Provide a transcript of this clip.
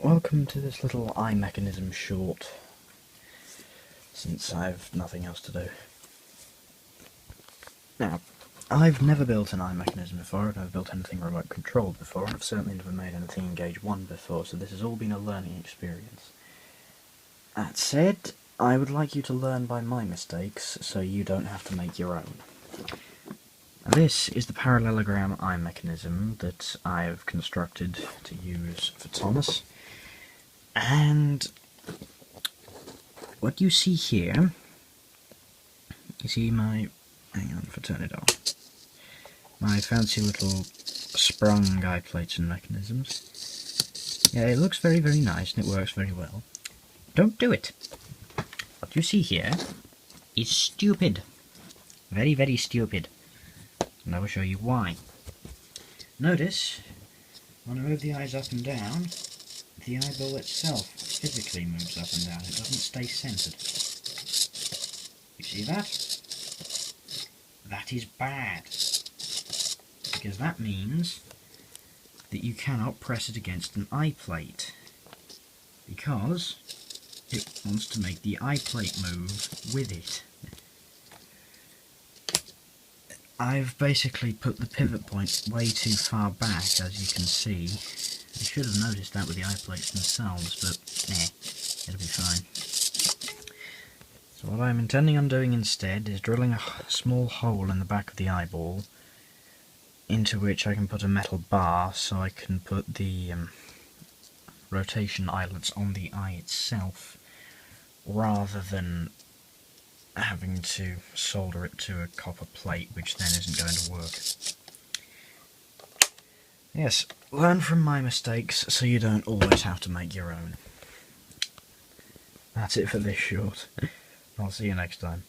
welcome to this little eye mechanism short, since I've nothing else to do. Now, I've never built an eye mechanism before, I've never built anything remote controlled before, and I've certainly never made anything in Gauge 1 before, so this has all been a learning experience. That said, I would like you to learn by my mistakes, so you don't have to make your own. This is the parallelogram eye mechanism that I have constructed to use for Thomas. And what you see here, you see my, hang on if I turn it on, my fancy little sprung eye plates and mechanisms. Yeah, it looks very, very nice and it works very well. Don't do it. What you see here is stupid. Very, very stupid. And I will show you why. Notice, when I move the eyes up and down, the eyeball itself physically moves up and down. It doesn't stay centered. You see that? That is bad. Because that means that you cannot press it against an eye plate. Because it wants to make the eye plate move with it. I've basically put the pivot point way too far back, as you can see. I should have noticed that with the eye plates themselves, but it'll be fine. So what I'm intending on doing instead is drilling a small hole in the back of the eyeball, into which I can put a metal bar so I can put the rotation eyelets on the eye itself, rather than having to solder it to a copper plate, which then isn't going to work. Yes, learn from my mistakes so you don't always have to make your own. That's it for this short. I'll see you next time.